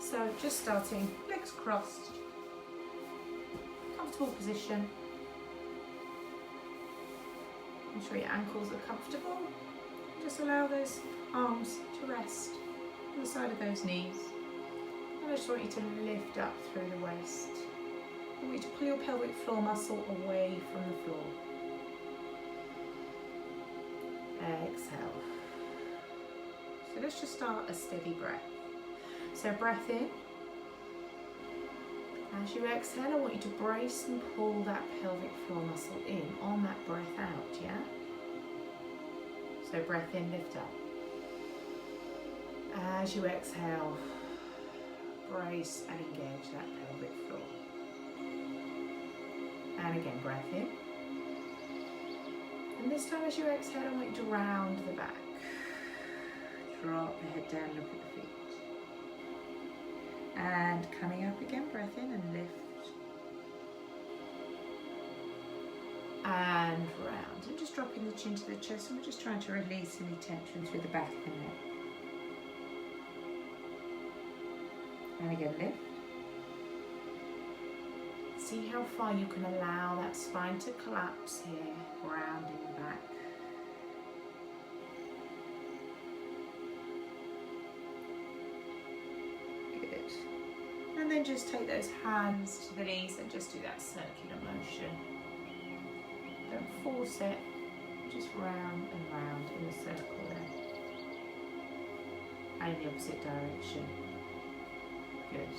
So just starting, legs crossed, comfortable position. Make sure your ankles are comfortable. Just allow those arms to rest on the side of those knees. And I just want you to lift up through the waist. I want you to pull your pelvic floor muscle away from the floor. Exhale. So let's just start a steady breath. So breath in. As you exhale, I want you to brace and pull that pelvic floor muscle in on that breath out, yeah? So breath in, lift up. As you exhale, brace and engage that pelvic floor. And again, breath in. And this time as you exhale, I want you to round the back. Drop the head down, look at the feet. And coming up again, breath in and lift. And round. And just dropping the chin to the chest, and we're just trying to release any tension through the back of the neck. And again, lift. See how far you can allow that spine to collapse here, rounding the back. Good. And then just take those hands to the knees and just do that circular motion. Don't force it, just round and round in a circle there. And in the opposite direction. Good.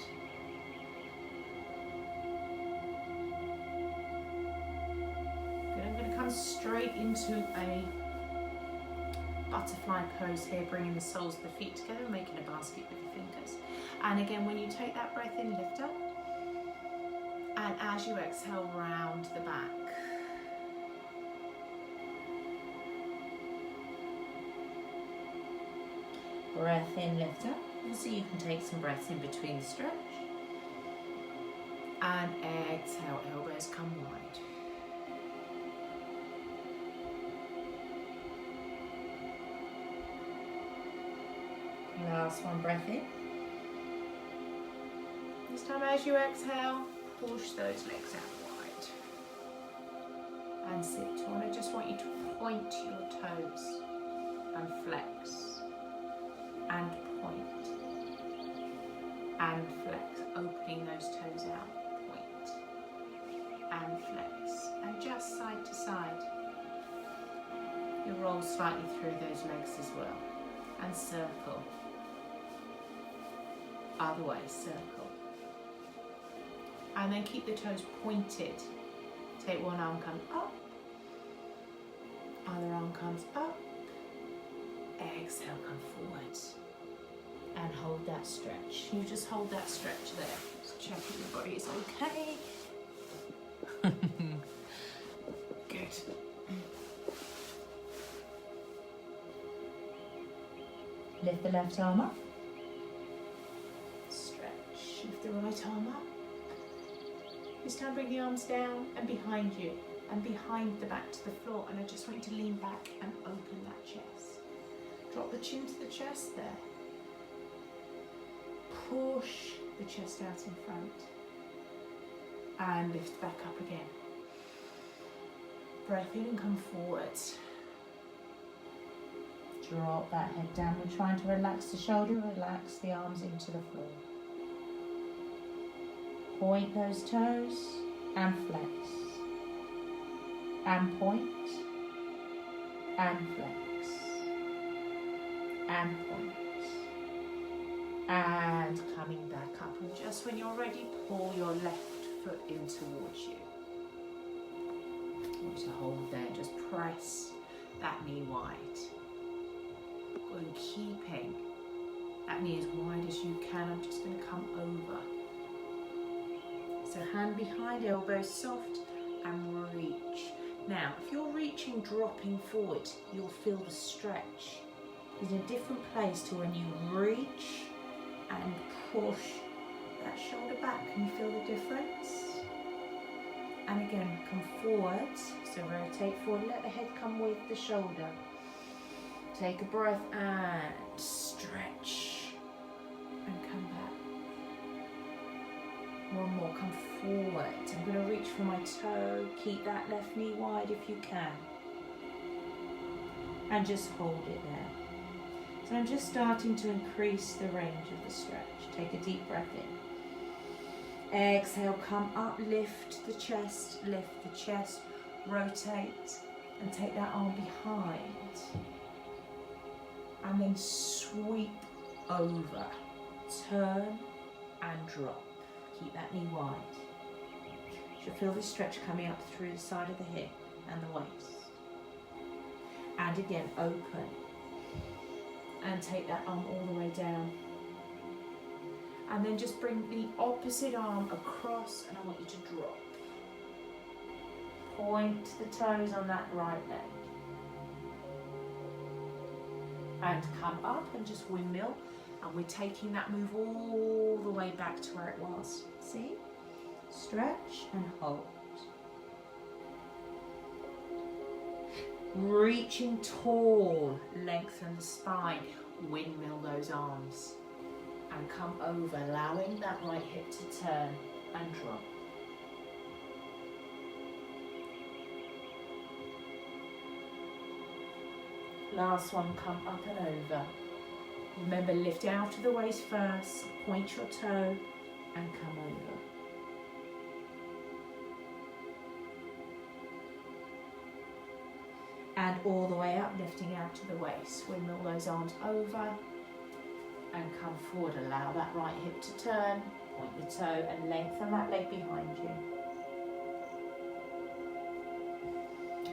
I'm going to come straight into a butterfly pose here, bringing the soles of the feet together and making a basket with your fingers. And again, when you take that breath in, lift up. And as you exhale, round the back. Breath in, lift up. So you can take some breaths in between the stretch. And exhale, elbows come wide. Last one, breath in. This time as you exhale, push those legs out wide. And sit tall. I just want you to point your toes and flex. And point. And flex. Opening those toes out. Point. And flex. And just side to side. You roll slightly through those legs as well. And circle. Other way, circle. And then keep the toes pointed. Take one arm, come up. Other arm comes up. Exhale, come forward. And hold that stretch. You just hold that stretch there. Just check if your body is okay. Good. Lift the left arm up. Lift the right arm up. This time bring the arms down and behind you and behind the back to the floor, and I just want you to lean back and open that chest. Drop the chin to the chest there. Push the chest out in front and lift back up again. Breath in and come forward. Drop that head down. We're trying to relax the shoulder, relax the arms into the floor. Point those toes and flex. And point. And flex. And point. And coming back up. And just when you're ready, pull your left foot in towards you. I want you to hold there. Just press that knee wide. And keeping that knee as wide as you can. I'm just going to come over. So hand behind, elbows soft, and reach. Now, if you're reaching, dropping forward, you'll feel the stretch. It's in a different place to when you reach and push that shoulder back. Can you feel the difference? And again, come forward. So rotate forward, let the head come with the shoulder. Take a breath and stretch. And come back. more, come forward. I'm going to reach for my toe, keep that left knee wide if you can. And just hold it there. So I'm just starting to increase the range of the stretch. Take a deep breath in. Exhale, come up, lift the chest, rotate and take that arm behind. And then sweep over, turn and drop. Keep that knee wide. You should feel the stretch coming up through the side of the hip and the waist. And again, open. And take that arm all the way down. And then just bring the opposite arm across and I want you to drop. Point the toes on that right leg. And come up and just windmill. And we're taking that move all the way back to where it was. See? Stretch and hold. Reaching tall, lengthen the spine. Windmill those arms. And come over, allowing that right hip to turn and drop. Last one, come up and over. Remember, lift out of the waist first, point your toe and come over. And all the way up, lifting out to the waist. Windmill those arms over and come forward. Allow that right hip to turn, point your toe and lengthen that leg behind you.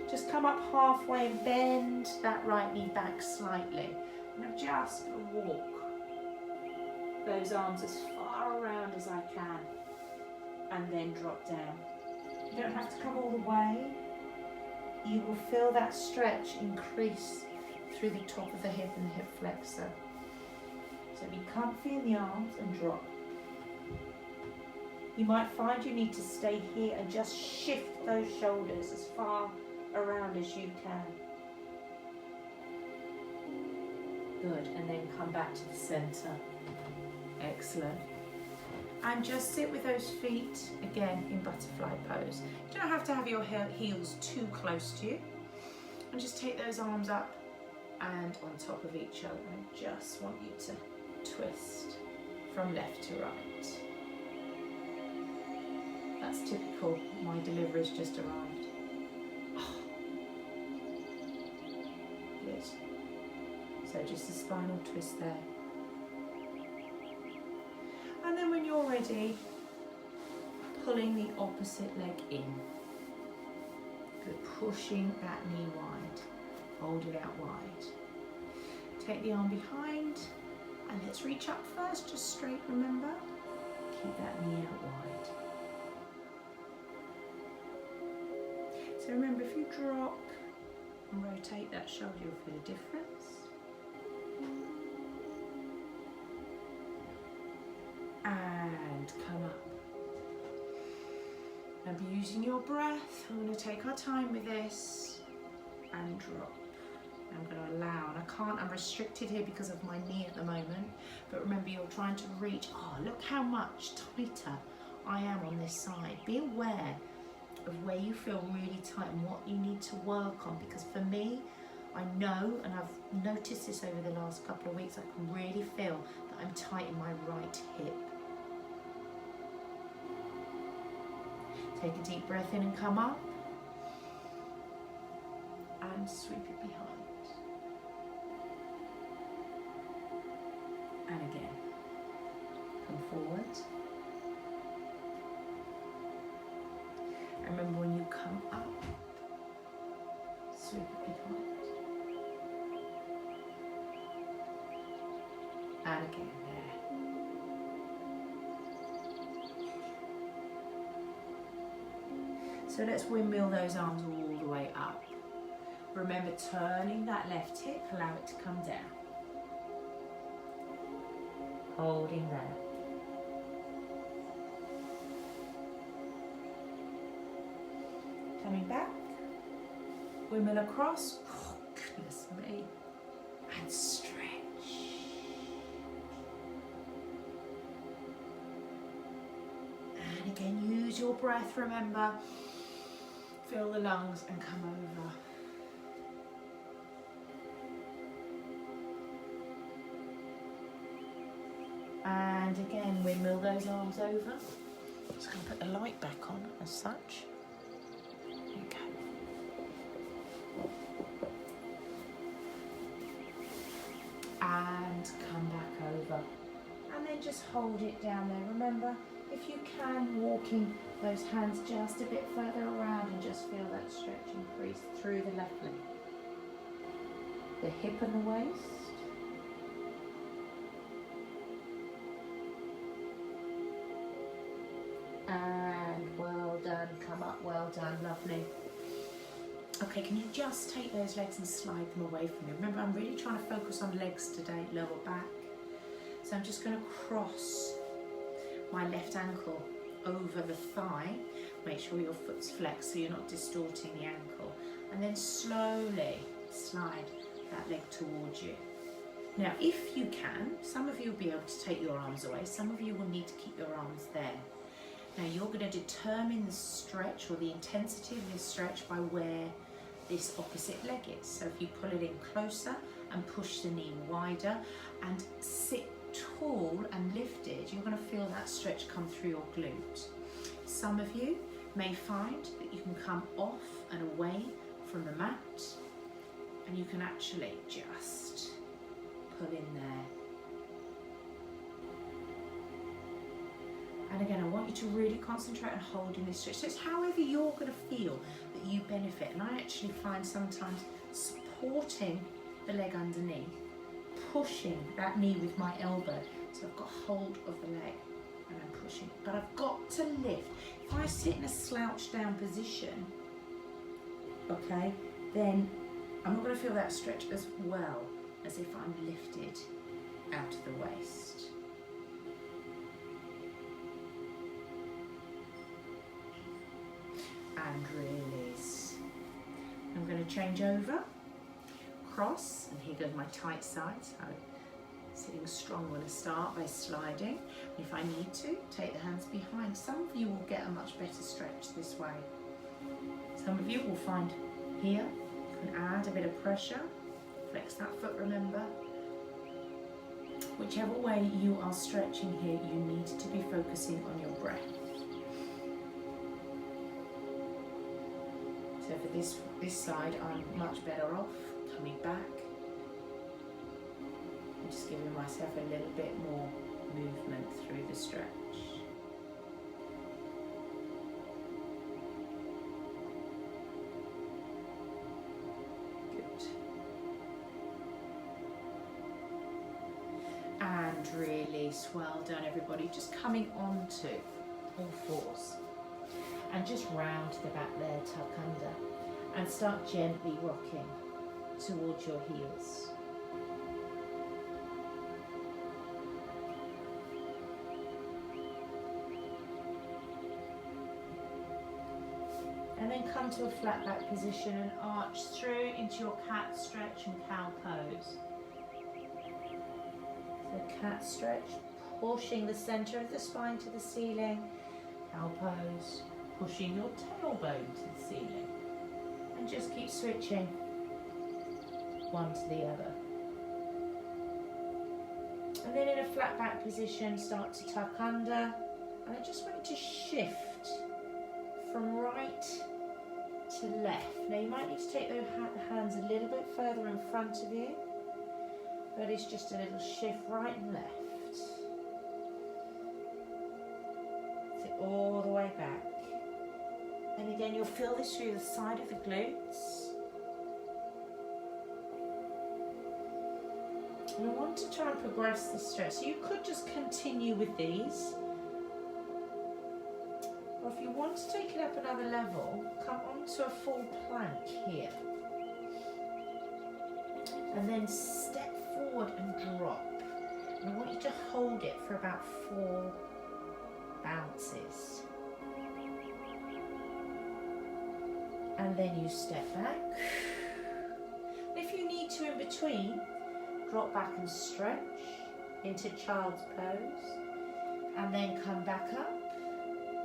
Just come up halfway and bend that right knee back slightly. And just walk those arms as far around as I can and then drop down. You don't have to come all the way. You will feel that stretch increase through the top of the hip and the hip flexor. So be comfy in the arms and drop. You might find you need to stay here and just shift those shoulders as far around as you can. Good, and then come back to the center. Excellent. And just sit with those feet again in butterfly pose. You don't have to have your heels too close to you. And just take those arms up and on top of each other. I just want you to twist from left to right. That's typical. My delivery's just arrived. Oh. Good. So just a spinal twist there. And then when you're ready, pulling the opposite leg in. Good, pushing that knee wide. Hold it out wide. Take the arm behind and let's reach up first, just straight, remember? Keep that knee out wide. So remember, if you drop and rotate that shoulder, you'll feel a difference. And come up. Now be using your breath. I'm going to take our time with this and drop. I'm going to allow, and I can't, I'm restricted here because of my knee at the moment, but remember you're trying to reach. Oh, look how much tighter I am on this side. Be aware of where you feel really tight and what you need to work on, because for me, I know, and I've noticed this over the last couple of weeks, I can really feel that I'm tight in my right hip. Take a deep breath in and come up. And sweep it behind. And again. Come forward. And remember, when you come up, sweep it behind. And again, there. So let's windmill those arms all the way up. Remember, turning that left hip, allow it to come down. Holding there. Coming back. Windmill across. Oh, goodness me. And stretch. And again. breath, remember. Fill the lungs and come over. And again, windmill those arms over. Just going to put the light back on as such. Okay. And come back over. And then just hold it down there. Remember, if you can, walking those hands just a bit further around and just feel that stretch increase through the left leg. The hip and the waist. And well done, come up, well done, lovely. Okay, can you just take those legs and slide them away from you? Remember, I'm really trying to focus on legs today, lower back. So I'm just going to cross my left ankle over the thigh. Make sure your foot's flexed so you're not distorting the ankle. And then slowly slide that leg towards you. Now, if you can, some of you will be able to take your arms away. Some of you will need to keep your arms there. Now, you're going to determine the stretch or the intensity of this stretch by where this opposite leg is. So if you pull it in closer and push the knee wider and sit tall and lifted, you're going to feel that stretch come through your glute. Some of you may find that you can come off and away from the mat and you can actually just pull in there. And again, I want you to really concentrate on holding this stretch. So it's however you're going to feel that you benefit. And I actually find sometimes supporting the leg underneath, pushing that knee with my elbow. So I've got hold of the leg and I'm pushing. But I've got to lift. If I sit in a slouched down position, okay, then I'm not going to feel that stretch as well as if I'm lifted out of the waist. And release. I'm going to change over, cross, and here goes my tight side. So sitting strong when I start by sliding. If I need to, take the hands behind. Some of you will get a much better stretch this way. Some of you will find here, you can add a bit of pressure. Flex that foot, remember. Whichever way you are stretching here, you need to be focusing on your breath. So for this side, I'm much better off coming back and just giving myself a little bit more movement through the stretch. Good. And release. Well done, everybody. Just coming onto all fours. And just round the back there, tuck under, and start gently rocking towards your heels. And then come to a flat back position and arch through into your cat stretch and cow pose. So cat stretch, pushing the center of the spine to the ceiling, cow pose, pushing your tailbone to the ceiling, and just keep switching one to the other. And then in a flat back position, start to tuck under, and I just want you to shift from right to left. Now you might need to take those hands a little bit further in front of you, but it's just a little shift right and left. So all the way back. And again, you'll feel this through the side of the glutes. And I want to try and progress the stretch. So you could just continue with these. Or if you want to take it up another level, come onto a full plank here. And then step forward and drop. And I want you to hold it for about 4 bounces. And then you step back. If you need to in between, drop back and stretch into child's pose. And then come back up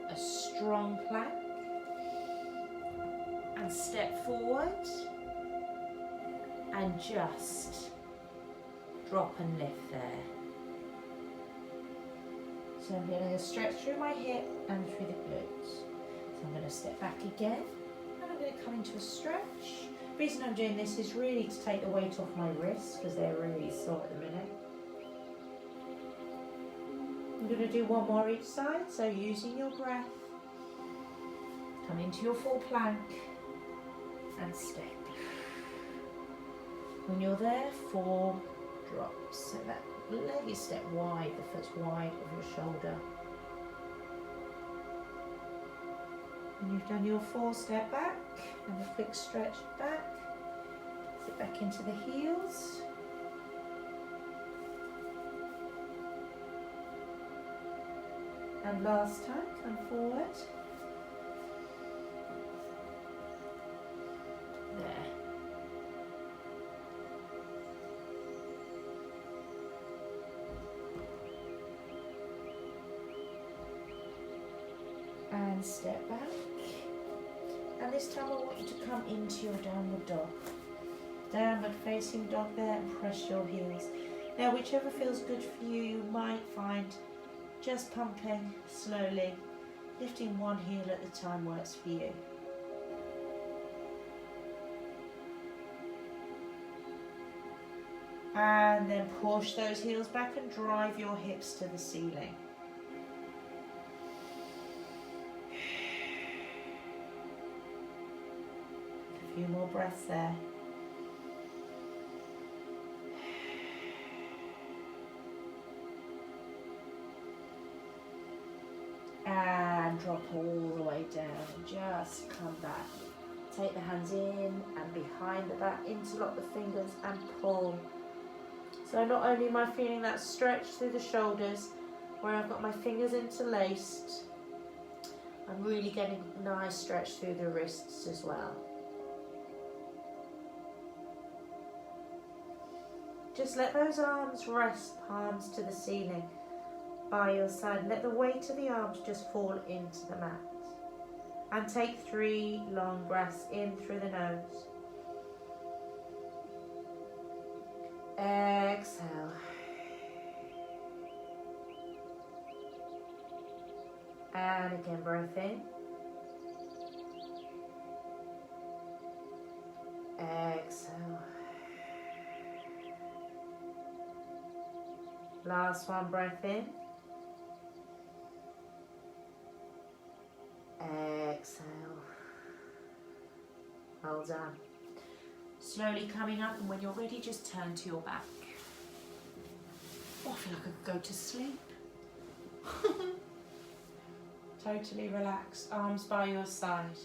a strong plank and step forward and just drop and lift there. So I'm going to stretch through my hip and through the glutes. So I'm going to step back again and I'm going to come into a stretch. The reason I'm doing this is really to take the weight off my wrists because they're really sore at the minute. I'm going to do one more each side, so using your breath, come into your full plank and step. When you're there, 4 drops. So that leg is stepped wide, the foot's wide of your shoulder. When you've done your 4, step back and a quick stretch back. Sit back into the heels. And last time, come forward. There. And step back. And this time I want you to come into your downward dog. Downward facing dog there and press your heels. Now whichever feels good for you, you might find just pumping slowly, lifting one heel at a time works for you. And then push those heels back and drive your hips to the ceiling. A few more breaths there. And drop all the way down. Just come back. Take the hands in and behind the back. Interlock the fingers and pull. So not only am I feeling that stretch through the shoulders, where I've got my fingers interlaced, I'm really getting a nice stretch through the wrists as well. Just let those arms rest, palms to the ceiling by your side. Let the weight of the arms just fall into the mat. And take 3 long breaths in through the nose. Exhale. And again, breath in. Exhale. Last one, breath in. Exhale. Well done. Slowly coming up, and when you're ready, just turn to your back. Oh, I feel like I could go to sleep. Totally relaxed, arms by your side.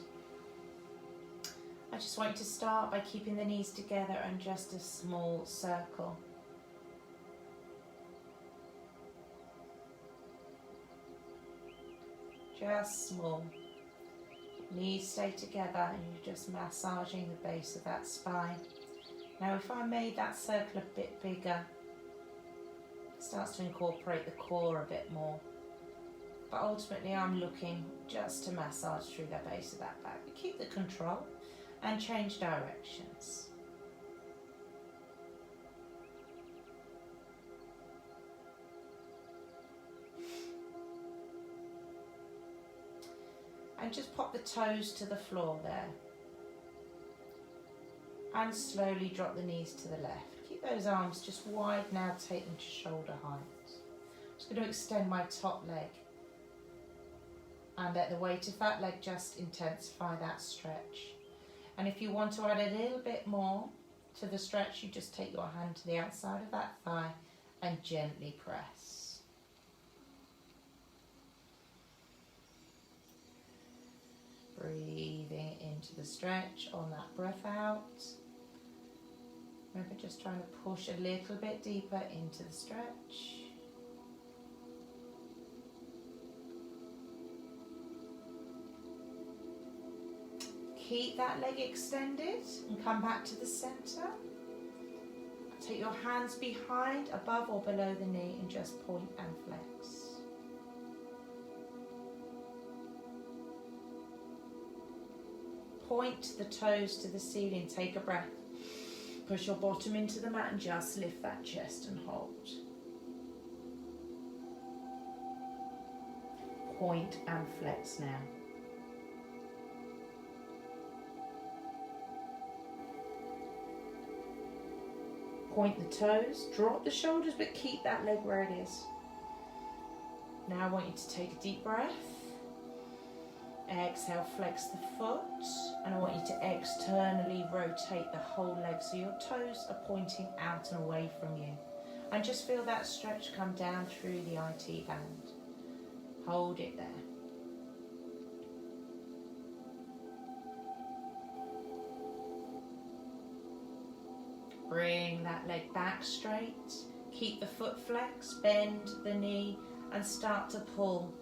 I just want you to start by keeping the knees together and just a small circle. Just small. Knees stay together and you're just massaging the base of that spine. Now if I made that circle a bit bigger, it starts to incorporate the core a bit more. But ultimately I'm looking just to massage through the base of that back. But keep the control and change directions. And just pop the toes to the floor there. And slowly drop the knees to the left. Keep those arms just wide now, take them to shoulder height. I'm just going to extend my top leg. And let the weight of that leg just intensify that stretch. And if you want to add a little bit more to the stretch, you just take your hand to the outside of that thigh and gently press. Breathing into the stretch on that breath out. Remember, just trying to push a little bit deeper into the stretch. Keep that leg extended and come back to the center. Take your hands behind, above or below the knee and just point and flex. point the toes to the ceiling, take a breath. Push your bottom into the mat and just lift that chest and hold. Point and flex now. Point the toes, drop the shoulders, but keep that leg where it is. Now I want you to take a deep breath. Exhale, flex the foot, and I want you to externally rotate the whole leg so your toes are pointing out and away from you. And just feel that stretch come down through the IT band. Hold it there. Bring that leg back straight. Keep the foot flexed, bend the knee, and start to pull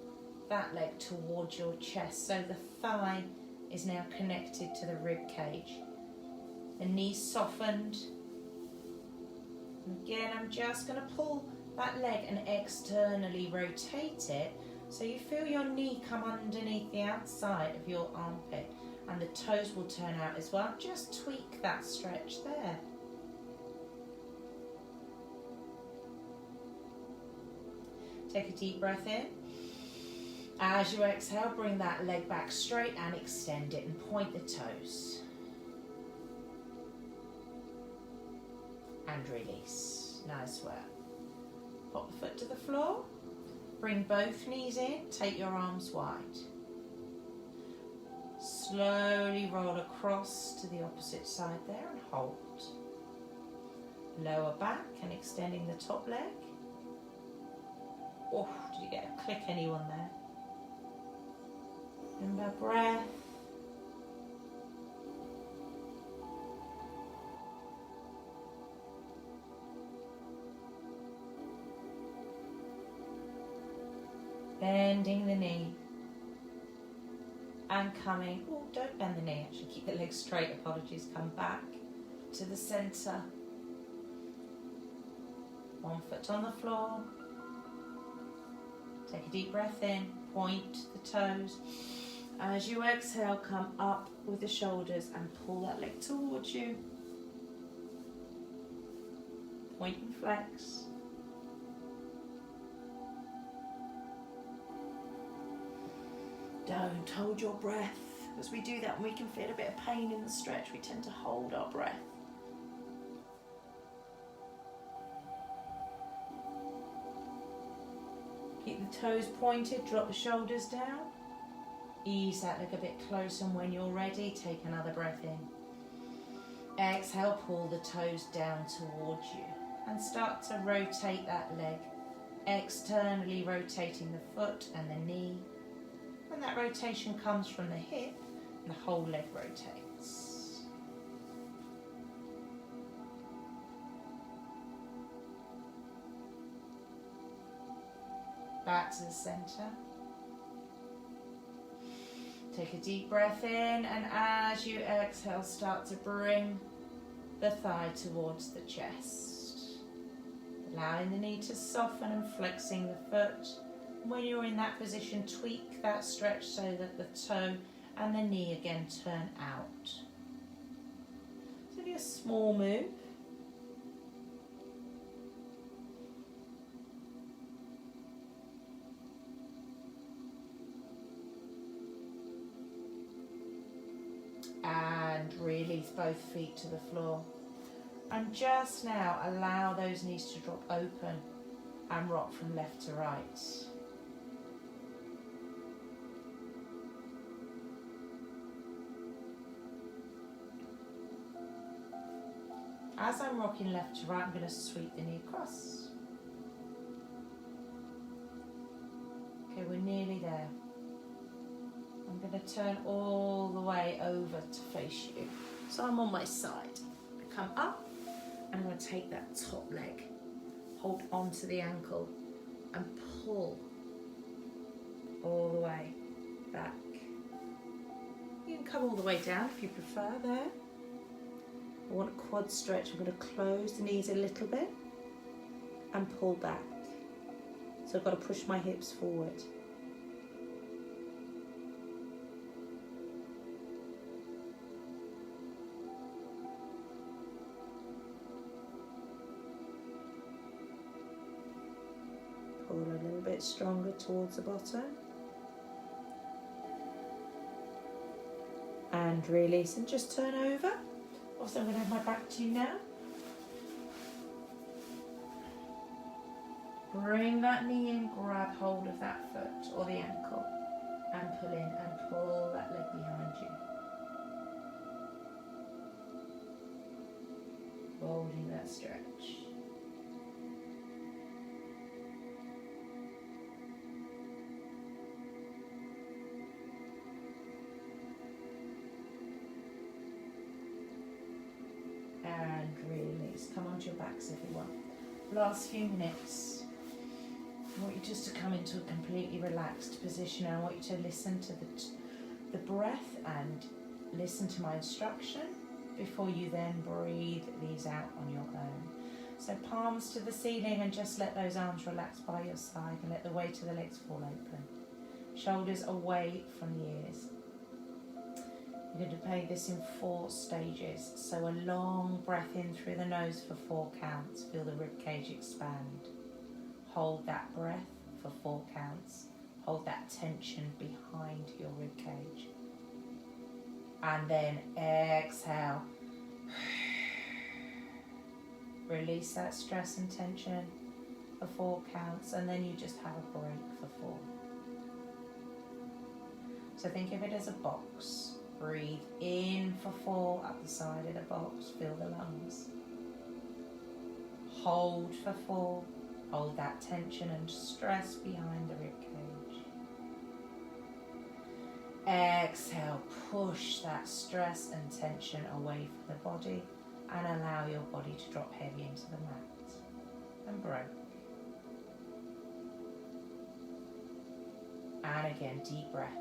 that leg towards your chest so the thigh is now connected to the rib cage. The knee softened. And again, I'm just going to pull that leg and externally rotate it so you feel your knee come underneath the outside of your armpit, and the toes will turn out as well. Just tweak that stretch there. Take a deep breath in. As you exhale, bring that leg back straight and extend it and point the toes. And release. Nice work. Pop the foot to the floor. Bring both knees in. Take your arms wide. Slowly roll across to the opposite side there and hold. Lower back and extending the top leg. Oh, did you get a click anyone there? Remember, breath. Bending the knee. And coming, oh, don't bend the knee, actually keep the legs straight, apologies, come back to the centre. One foot on the floor. Take a deep breath in, point the toes. As you exhale, come up with the shoulders and pull that leg towards you. Point and flex. Don't hold your breath. As we do that, and we can feel a bit of pain in the stretch, we tend to hold our breath. Keep the toes pointed, drop the shoulders down. Ease that leg a bit closer, and when you're ready, take another breath in. Exhale, pull the toes down towards you and start to rotate that leg, externally rotating the foot and the knee. When that rotation comes from the hip, the whole leg rotates. Back to the centre. Take a deep breath in, and as you exhale, start to bring the thigh towards the chest. Allowing the knee to soften and flexing the foot. When you're in that position, tweak that stretch so that the toe and the knee again turn out. So do a small move. And release both feet to the floor. And just now allow those knees to drop open and rock from left to right. As I'm rocking left to right, I'm going to sweep the knee across. Okay, we're nearly there. I'm going to turn all the way over to face you. So I'm on my side. Come up, and I'm going to take that top leg, hold onto the ankle, and pull all the way back. You can come all the way down if you prefer there. I want a quad stretch. I'm going to close the knees a little bit and pull back. So I've got to push my hips forward. bit stronger towards the bottom. And release and just turn over. Also, I'm going to have my back to you now. Bring that knee in, grab hold of that foot or the ankle and pull in and pull that leg behind you. Holding that stretch. And release. Come onto your backs everyone. Last few minutes. I want you just to come into a completely relaxed position. I want you to listen to the breath and listen to my instruction before you then breathe these out on your own. So palms to the ceiling and just let those arms relax by your side and let the weight of the legs fall open. Shoulders away from the ears. You're going to play this in 4 stages. So a long breath in through the nose for 4 counts. Feel the rib cage expand. Hold that breath for 4 counts. Hold that tension behind your rib cage. And then exhale. Release that stress and tension for 4 counts, and then you just have a break for 4. So think of it as a box. Breathe in for 4 up the side of the box. Feel the lungs. Hold for 4. Hold that tension and stress behind the rib cage. Exhale, push that stress and tension away from the body and allow your body to drop heavy into the mat. And break. And again, deep breath.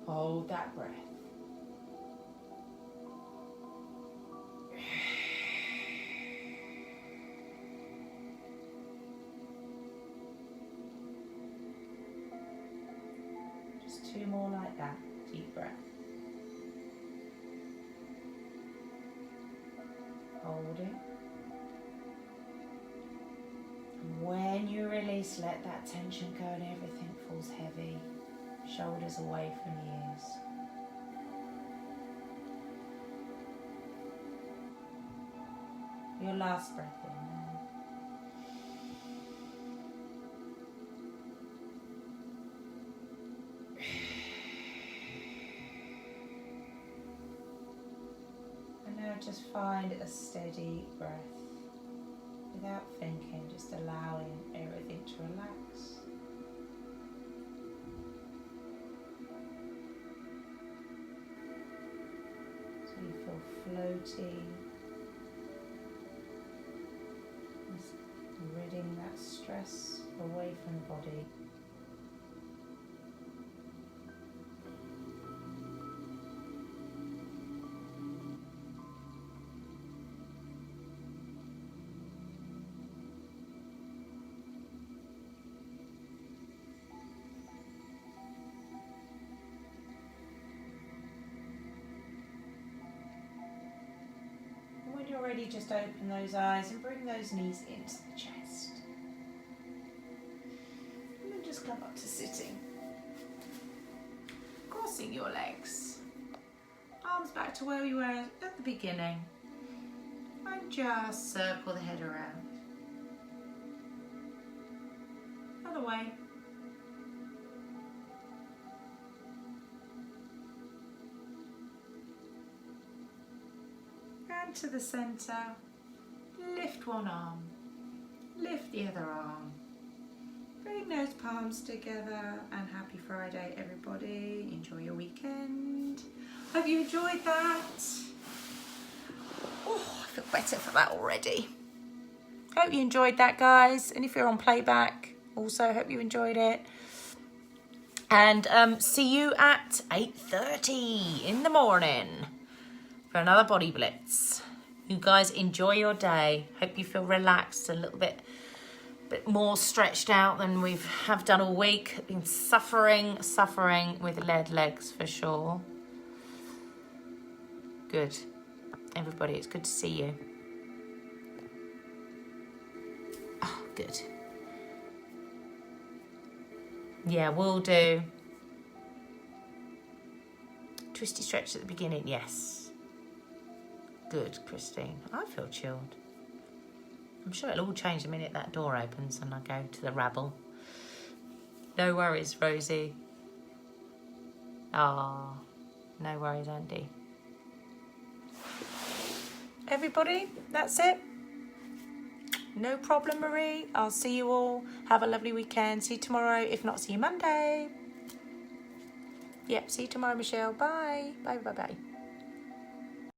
Hold that breath. Just 2 more like that. Deep breath. Holding. And when you release, let that tension go and everything falls heavy. Shoulders away from the ears. Your last breath in now. And now just find a steady breath. Without thinking, just allowing everything to relax. You feel floaty, just ridding that stress away from the body. You're ready, just open those eyes and bring those knees into the chest. And then just come up to sitting. Crossing your legs. Arms back to where we were at the beginning. And just circle the head around. Other way. To the center, lift one arm, lift the other arm, bring those palms together, and happy Friday everybody. Enjoy your weekend. Hope you enjoyed that. Oh, I feel better for that already. Hope you enjoyed that, guys, and if you're on playback, also hope you enjoyed it. And see you at 8:30 in the morning for another Body Blitz. You guys enjoy your day. Hope you feel relaxed, a little bit more stretched out than we have done all week. Been suffering with lead legs for sure. Good. Everybody, it's good to see you. Oh, Good. Yeah, we'll do. Twisty stretch at the beginning, yes. Good, Christine. I feel chilled. I'm sure it'll all change the minute that door opens and I go to the rabble. No worries, Rosie. Ah, no worries, Andy. Everybody, that's it. No problem, Marie. I'll see you all. Have a lovely weekend. See you tomorrow. If not, see you Monday. Yep, see you tomorrow, Michelle. Bye. Bye, bye, bye.